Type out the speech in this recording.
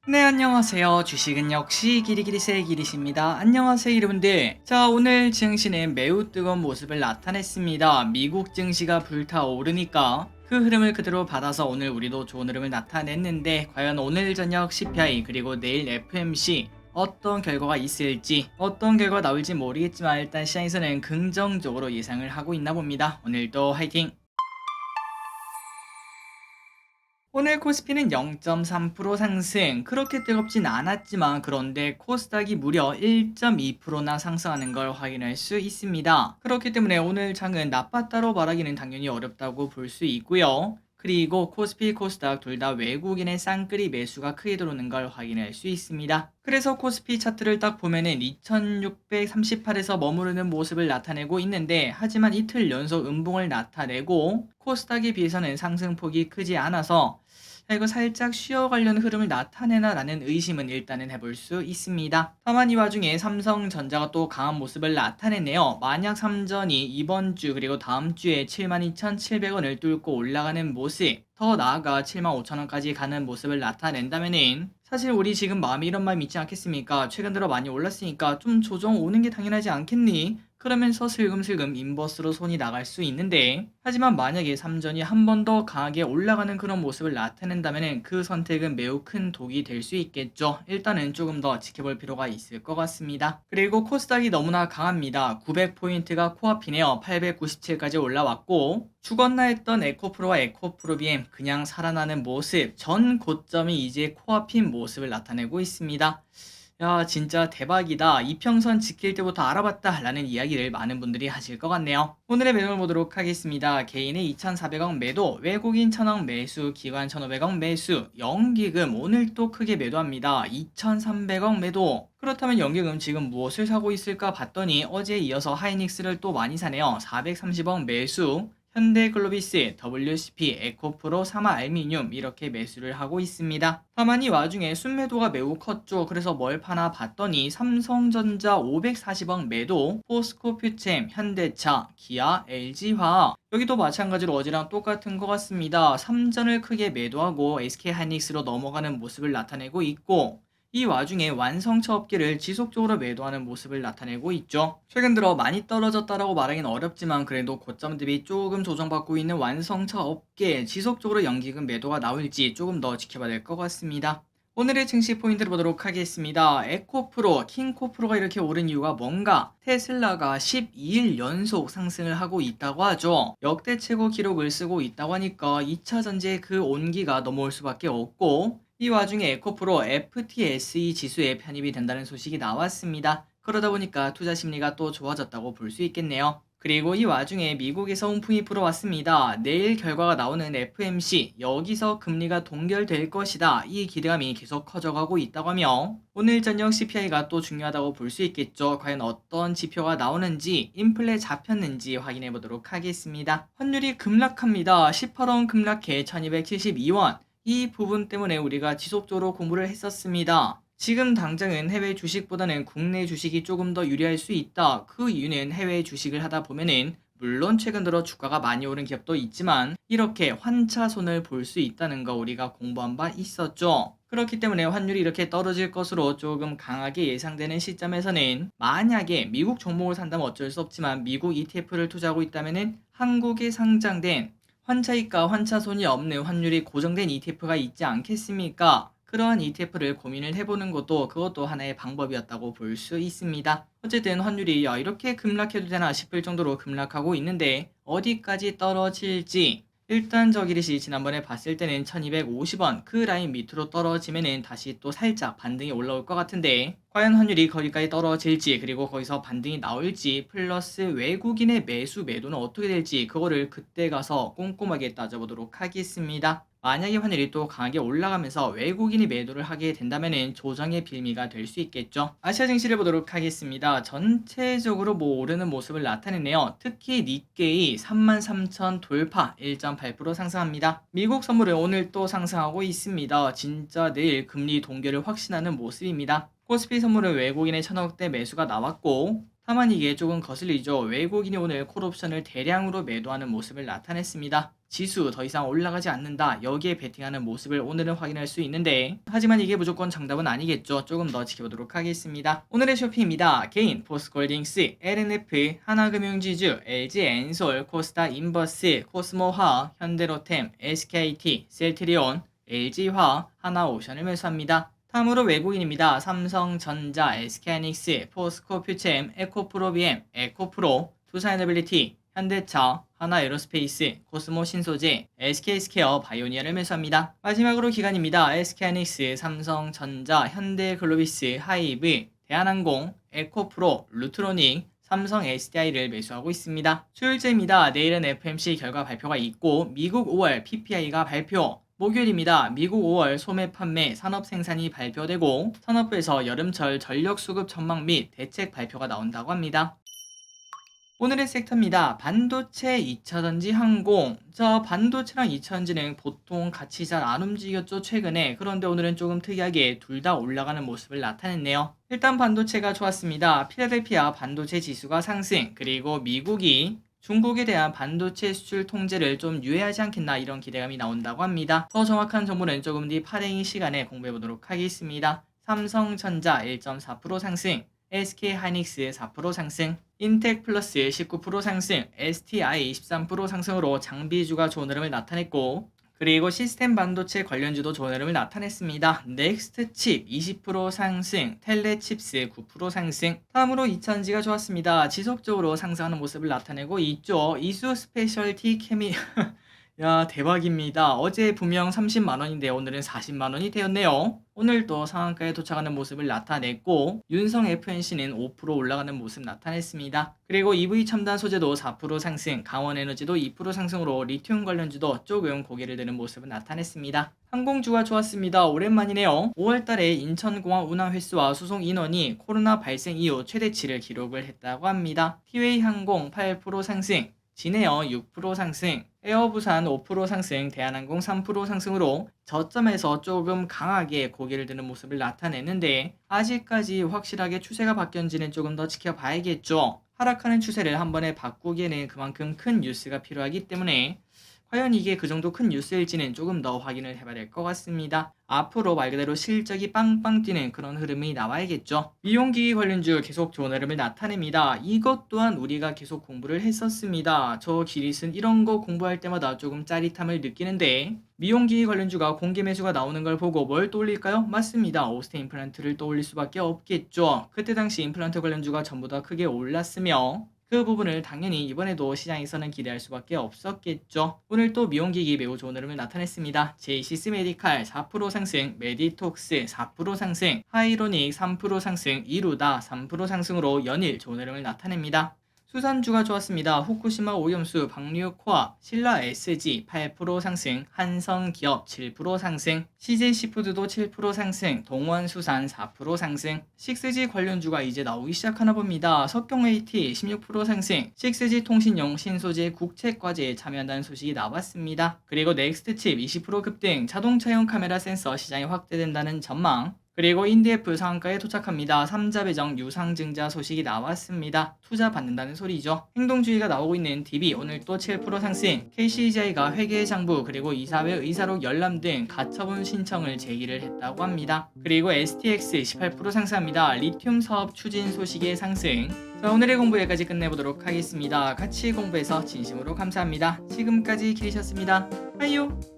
네, 안녕하세요. 주식은 역시 기리기리세 기리십니다. 안녕하세요, 여러분들. 자, 오늘 증시는 매우 뜨거운 모습을 나타냈습니다. 미국 증시가 불타오르니까 그 흐름을 그대로 받아서 오늘 우리도 좋은 흐름을 나타냈는데, 과연 오늘 저녁 CPI 그리고 내일 FMC 어떤 결과가 있을지, 어떤 결과가 나올지 모르겠지만 일단 시장에서는 긍정적으로 예상을 하고 있나 봅니다. 오늘도 화이팅! 오늘 코스피는 0.3% 상승, 그렇게 뜨겁진 않았지만 그런데 코스닥이 무려 1.2%나 상승하는 걸 확인할 수 있습니다. 그렇기 때문에 오늘 장은 나빴다로 말하기는 당연히 어렵다고 볼 수 있고요. 그리고 코스피, 코스닥 둘 다 외국인의 쌍끌이 매수가 크게 들어오는 걸 확인할 수 있습니다. 그래서 코스피 차트를 딱 보면은 2638에서 머무르는 모습을 나타내고 있는데, 하지만 이틀 연속 음봉을 나타내고 코스닥에 비해서는 상승폭이 크지 않아서 이거 살짝 쉬어가려는 흐름을 나타내나라는 의심은 일단은 해볼 수 있습니다. 다만 이 와중에 삼성전자가 또 강한 모습을 나타냈네요. 만약 삼전이 이번 주 그리고 다음 주에 72,700원을 뚫고 올라가는 모습, 더 나아가 75,000원까지 가는 모습을 나타낸다면은 사실 우리 지금 마음이 이런 마음이 있지 않겠습니까? 최근 들어 많이 올랐으니까 좀 조정 오는 게 당연하지 않겠니? 그러면서 슬금슬금 인버스로 손이 나갈 수 있는데, 하지만 만약에 삼전이 한 번 더 강하게 올라가는 그런 모습을 나타낸다면 그 선택은 매우 큰 독이 될 수 있겠죠. 일단은 조금 더 지켜볼 필요가 있을 것 같습니다. 그리고 코스닥이 너무나 강합니다. 900포인트가 코앞이네요. 897까지 올라왔고, 죽었나 했던 에코프로와 에코프로비엠 그냥 살아나는 모습, 전 고점이 이제 코앞인 모습을 나타내고 있습니다. 야, 진짜 대박이다. 이평선 지킬 때부터 알아봤다. 라는 이야기를 많은 분들이 하실 것 같네요. 오늘의 매도를 보도록 하겠습니다. 개인의 2,400억 매도, 외국인 1,000억 매수, 기관 1,500억 매수, 연기금 오늘 또 크게 매도합니다. 2,300억 매도. 그렇다면 연기금 지금 무엇을 사고 있을까 봤더니 어제에 이어서 하이닉스를 또 많이 사네요. 430억 매수. 현대글로비스, WCP, 에코프로, 사마알미늄 이렇게 매수를 하고 있습니다. 다만 이 와중에 순매도가 매우 컸죠. 그래서 뭘 파나 봤더니 삼성전자 540억 매도, 포스코퓨챔, 현대차, 기아, LG화학 여기도 마찬가지로 어제랑 똑같은 것 같습니다. 삼전을 크게 매도하고 SK하이닉스로 넘어가는 모습을 나타내고 있고, 이 와중에 완성차 업계를 지속적으로 매도하는 모습을 나타내고 있죠. 최근 들어 많이 떨어졌다라고 말하기는 어렵지만 그래도 고점 대비 조금 조정받고 있는 완성차 업계 지속적으로 연기금 매도가 나올지 조금 더 지켜봐야 될 것 같습니다. 오늘의 증시 포인트를 보도록 하겠습니다. 에코프로, 킹코프로가 이렇게 오른 이유가 뭔가? 테슬라가 12일 연속 상승을 하고 있다고 하죠. 역대 최고 기록을 쓰고 있다고 하니까 2차 전지의 그 온기가 넘어올 수밖에 없고, 이 와중에 에코프로 FTSE 지수에 편입이 된다는 소식이 나왔습니다. 그러다 보니까 투자 심리가 또 좋아졌다고 볼 수 있겠네요. 그리고 이 와중에 미국에서 훈풍이 불어왔습니다. 내일 결과가 나오는 FMC, 여기서 금리가 동결될 것이다. 이 기대감이 계속 커져가고 있다고 하며, 오늘 저녁 CPI가 또 중요하다고 볼 수 있겠죠. 과연 어떤 지표가 나오는지, 인플레 잡혔는지 확인해 보도록 하겠습니다. 환율이 급락합니다. 18원 급락해 1272원. 이 부분 때문에 우리가 지속적으로 공부를 했었습니다. 지금 당장은 해외 주식보다는 국내 주식이 조금 더 유리할 수 있다. 그 이유는 해외 주식을 하다 보면은 물론 최근 들어 주가가 많이 오른 기업도 있지만 이렇게 환차손을 볼 수 있다는 거 우리가 공부한 바 있었죠. 그렇기 때문에 환율이 이렇게 떨어질 것으로 조금 강하게 예상되는 시점에서는 만약에 미국 종목을 산다면 어쩔 수 없지만 미국 ETF를 투자하고 있다면은 한국에 상장된 환차익과 환차손이 없는 환율이 고정된 ETF가 있지 않겠습니까? 그러한 ETF를 고민을 해보는 것도 그것도 하나의 방법이었다고 볼 수 있습니다. 어쨌든 환율이 이렇게 급락해도 되나 싶을 정도로 급락하고 있는데 어디까지 떨어질지, 일단 저기릿이 지난번에 봤을 때는 1250원 그 라인 밑으로 떨어지면은 다시 또 살짝 반등이 올라올 것 같은데, 과연 환율이 거기까지 떨어질지 그리고 거기서 반등이 나올지 플러스 외국인의 매수 매도는 어떻게 될지 그거를 그때 가서 꼼꼼하게 따져보도록 하겠습니다. 만약에 환율이 또 강하게 올라가면서 외국인이 매도를 하게 된다면 조정의 빌미가 될 수 있겠죠. 아시아 증시를 보도록 하겠습니다. 전체적으로 오르는 모습을 나타내네요. 특히 니케이 33,000 돌파 1.8% 상승합니다. 미국 선물은 오늘 또 상승하고 있습니다. 진짜 내일 금리 동결을 확신하는 모습입니다. 코스피 선물은 외국인의 1,000억대 매수가 나왔고, 다만 이게 조금 거슬리죠. 외국인이 오늘 콜옵션을 대량으로 매도하는 모습을 나타냈습니다. 지수 더 이상 올라가지 않는다. 여기에 베팅하는 모습을 오늘은 확인할 수 있는데, 하지만 이게 무조건 정답은 아니겠죠. 조금 더 지켜보도록 하겠습니다. 오늘의 쇼핑입니다. 개인, 포스코홀딩스, LNF, 하나금융지주, LG엔솔, 코스닥 인버스, 코스모화학, 현대로템, SKT, 셀트리온, LG화학, 하나오션을 매수합니다. 다음으로 외국인입니다. 삼성전자, SK하이닉스, 포스코퓨챔, 에코프로비엠, 에코프로, 두산에너빌리티, 현대차, 하나에로스페이스, 코스모신소재, SK스퀘어, 바이오니아를 매수합니다. 마지막으로 기관입니다. SK하이닉스, 삼성전자, 현대글로비스, 하이브, 대한항공, 에코프로, 루트로닉, 삼성 SDI를 매수하고 있습니다. 수요일째입니다. 내일은 FMC 결과 발표가 있고 미국 5월 PPI가 발표, 목요일입니다. 미국 5월 소매 판매 산업 생산이 발표되고 산업부에서 여름철 전력 수급 전망 및 대책 발표가 나온다고 합니다. 오늘의 섹터입니다. 반도체, 2차전지, 항공. 반도체랑 2차전지는 보통 같이 잘 안 움직였죠, 최근에. 그런데 오늘은 조금 특이하게 둘 다 올라가는 모습을 나타냈네요. 일단 반도체가 좋았습니다. 필라델피아 반도체 지수가 상승, 그리고 미국이 중국에 대한 반도체 수출 통제를 좀 유예하지 않겠나, 이런 기대감이 나온다고 합니다. 더 정확한 정보는 조금 뒤 파랭이 시간에 공부해 보도록 하겠습니다. 삼성전자 1.4% 상승, SK하이닉스 4% 상승, 인텍플러스 19% 상승, STI 23% 상승으로 장비주가 좋은 흐름을 나타냈고, 그리고 시스템 반도체 관련주도 좋은 흐름을 나타냈습니다. 넥스트칩 20% 상승, 텔레칩스 9% 상승. 다음으로 2차전지가 좋았습니다. 지속적으로 상승하는 모습을 나타내고 있죠. 이수 스페셜티 케미 야, 대박입니다. 어제 분명 30만원인데 오늘은 40만원이 되었네요. 오늘도 상한가에 도착하는 모습을 나타냈고, 윤성 FNC는 5% 올라가는 모습 나타냈습니다. 그리고 EV 첨단 소재도 4% 상승, 강원에너지도 2% 상승으로 리튬 관련주도 조금 고개를 드는 모습을 나타냈습니다. 항공주가 좋았습니다. 오랜만이네요. 5월달에 인천공항 운항 횟수와 수송 인원이 코로나 발생 이후 최대치를 기록을 했다고 합니다. 티웨이 항공 8% 상승, 진에어 6% 상승, 에어부산 5% 상승, 대한항공 3% 상승으로 저점에서 조금 강하게 고개를 드는 모습을 나타내는데, 아직까지 확실하게 추세가 바뀌었는지는 조금 더 지켜봐야겠죠. 하락하는 추세를 한 번에 바꾸기에는 그만큼 큰 뉴스가 필요하기 때문에 과연 이게 그 정도 큰 뉴스일지는 조금 더 확인을 해봐야 될 것 같습니다. 앞으로 말 그대로 실적이 빵빵 뛰는 그런 흐름이 나와야겠죠. 미용기기 관련주 계속 좋은 흐름을 나타냅니다. 이것 또한 우리가 계속 공부를 했었습니다. 저 기릿은 이런 거 공부할 때마다 조금 짜릿함을 느끼는데, 미용기기 관련주가 공개 매수가 나오는 걸 보고 뭘 떠올릴까요? 맞습니다. 오스테 임플란트를 떠올릴 수밖에 없겠죠. 그때 당시 임플란트 관련주가 전부 다 크게 올랐으며, 그 부분을 당연히 이번에도 시장에서는 기대할 수밖에 없었겠죠. 오늘 또 미용기기 매우 좋은 흐름을 나타냈습니다. 제이시스 메디칼 4% 상승, 메디톡스 4% 상승, 하이로닉 3% 상승, 이루다 3% 상승으로 연일 좋은 흐름을 나타냅니다. 수산주가 좋았습니다. 후쿠시마 오염수, 방류코아, 신라 SG 8% 상승, 한성기업 7% 상승, CJ시푸드도 7% 상승, 동원수산 4% 상승. 6G 관련주가 이제 나오기 시작하나 봅니다. 석경AT 16% 상승, 6G 통신용 신소재 국책과제에 참여한다는 소식이 나왔습니다. 그리고 넥스트칩 20% 급등, 자동차용 카메라 센서 시장이 확대된다는 전망, 그리고 인디F 상한가에 도착합니다. 3자 배정 유상증자 소식이 나왔습니다. 투자 받는다는 소리죠. 행동주의가 나오고 있는 DB 오늘 또 7% 상승, KCGI가 회계장부 그리고 이사회 의사록 열람 등 가처분 신청을 제기를 했다고 합니다. 그리고 STX 18% 상승합니다. 리튬 사업 추진 소식의 상승. 자, 오늘의 공부 여기까지 끝내보도록 하겠습니다. 같이 공부해서 진심으로 감사합니다. 지금까지 길이셨습니다. 하이요.